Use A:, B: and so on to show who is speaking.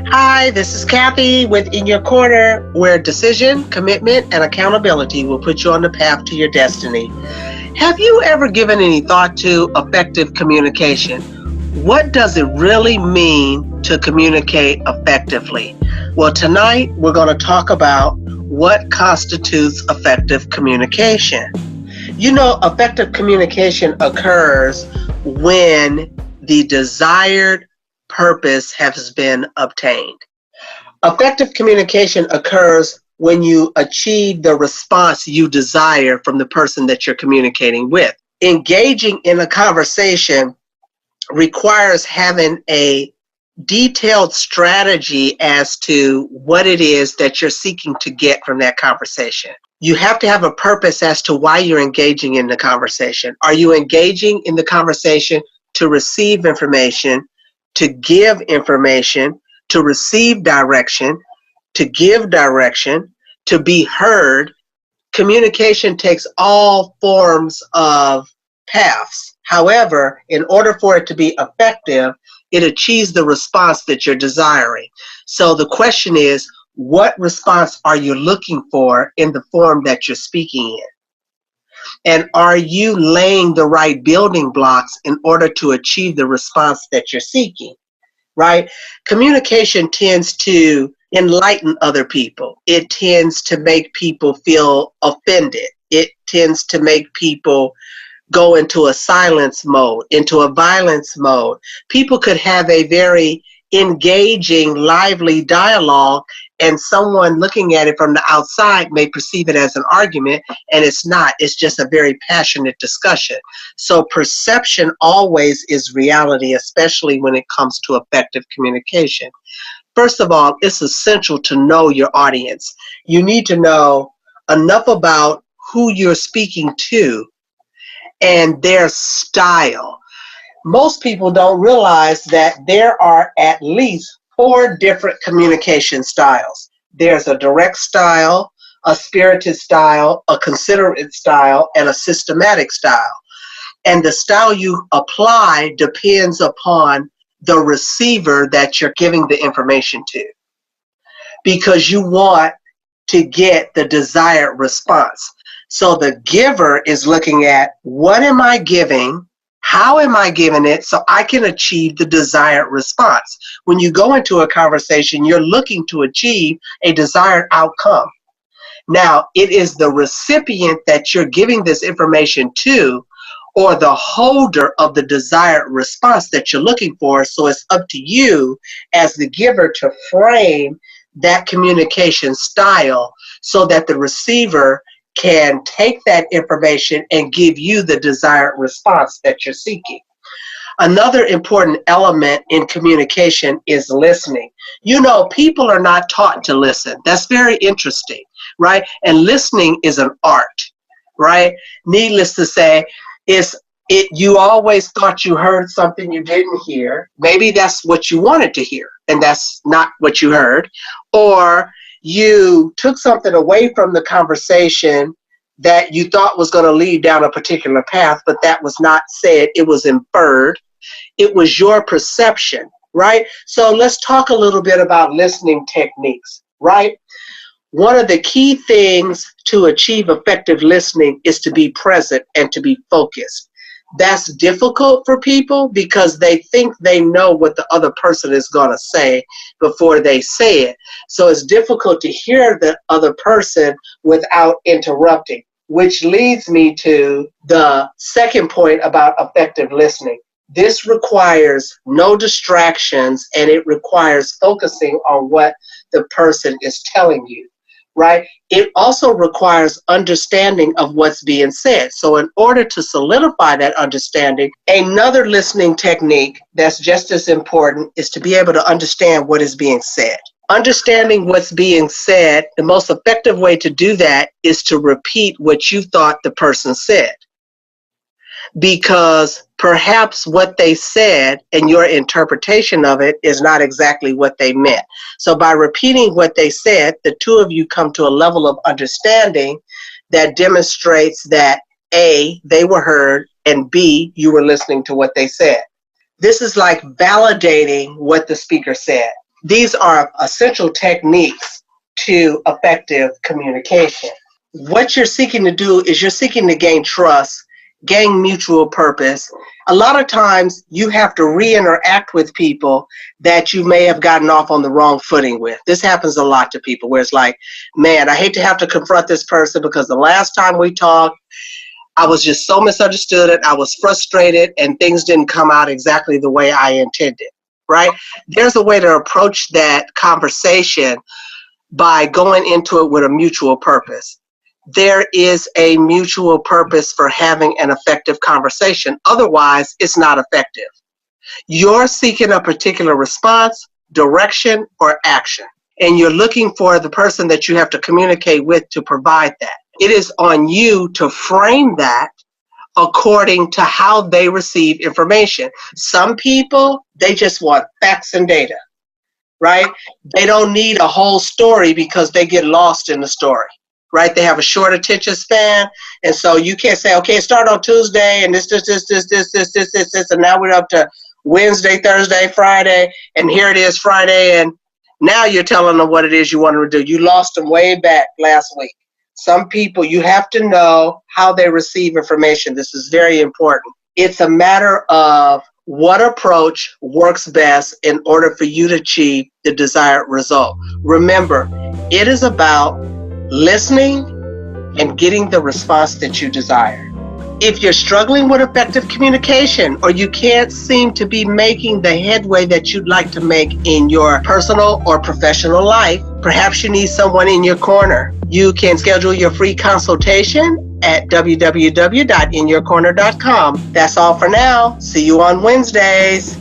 A: Hi, this is Kathy with In Your Corner, where decision, commitment, and accountability will put you on the path to your destiny. Have you ever given any thought to effective communication? What does it really mean to communicate effectively? Well, tonight we're going to talk about what constitutes effective communication. Effective communication occurs when the desired purpose has been obtained. Effective communication occurs when you achieve the response you desire from the person that you're communicating with. Engaging in a conversation requires having a detailed strategy as to what it is that you're seeking to get from that conversation. You have to have a purpose as to why you're engaging in the conversation. Are you engaging in the conversation to receive information, to give information, to receive direction, to give direction, to be heard? Communication takes all forms of paths. However, in order for it to be effective, it achieves the response that you're desiring. So the question is, what response are you looking for in the form that you're speaking in? And are you laying the right building blocks in order to achieve the response that you're seeking? Right? Communication tends to enlighten other people. It tends to make people feel offended. It tends to make people go into a silence mode, into a violence mode. People could have a very engaging, lively dialogue, and someone looking at it from the outside may perceive it as an argument, and it's not. It's just a very passionate discussion. So perception always is reality, especially when it comes to effective communication. First of all, it's essential to know your audience. You need to know enough about who you're speaking to and their style. Most people don't realize that there are at least 4 different communication styles. There's a direct style, a spirited style, a considerate style, and a systematic style. And the style you apply depends upon the receiver that you're giving the information to, because you want to get the desired response. So the giver is looking at, what am I giving? How am I giving it so I can achieve the desired response? When you go into a conversation, you're looking to achieve a desired outcome. Now, it is the recipient that you're giving this information to, or the holder of the desired response that you're looking for. So it's up to you as the giver to frame that communication style so that the receiver can take that information and give you the desired response that you're seeking. Another important element in communication is listening. People are not taught to listen. That's very interesting, right? And listening is an art, right? Needless to say, you always thought you heard something you didn't hear. Maybe that's what you wanted to hear, and that's not what you heard. Or you took something away from the conversation that you thought was going to lead down a particular path, but that was not said. It was inferred. It was your perception, right? So let's talk a little bit about listening techniques, right? One of the key things to achieve effective listening is to be present and to be focused. That's difficult for people because they think they know what the other person is going to say before they say it. So it's difficult to hear the other person without interrupting, which leads me to the second point about effective listening. This requires no distractions, and it requires focusing on what the person is telling you. Right? It also requires understanding of what's being said. So in order to solidify that understanding, another listening technique that's just as important is to be able to understand what is being said. Understanding what's being said, the most effective way to do that is to repeat what you thought the person said. Because perhaps what they said and your interpretation of it is not exactly what they meant. So by repeating what they said, the two of you come to a level of understanding that demonstrates that A, they were heard, and B, you were listening to what they said. This is like validating what the speaker said. These are essential techniques to effective communication. What you're seeking to do is you're seeking to gain trust, gain mutual purpose. A lot of times you have to re-interact with people that you may have gotten off on the wrong footing with. This happens a lot to people where it's like, man, I hate to have to confront this person because the last time we talked, I was just so misunderstood and I was frustrated and things didn't come out exactly the way I intended, right? There's a way to approach that conversation by going into it with a mutual purpose. There is a mutual purpose for having an effective conversation. Otherwise, it's not effective. You're seeking a particular response, direction, or action, and you're looking for the person that you have to communicate with to provide that. It is on you to frame that according to how they receive information. Some people, they just want facts and data, right? They don't need a whole story because they get lost in the story. Right? They have a short attention span. And so you can't say, okay, start on Tuesday and this, and now we're up to Wednesday, Thursday, Friday, and here it is Friday, and now you're telling them what it is you want them to do. You lost them way back last week. Some people, you have to know how they receive information. This is very important. It's a matter of what approach works best in order for you to achieve the desired result. Remember, it is about listening and getting the response that you desire. If you're struggling with effective communication or you can't seem to be making the headway that you'd like to make in your personal or professional life, perhaps you need someone in your corner. You can schedule your free consultation at www.inyourcorner.com. That's all for now. See you on Wednesdays.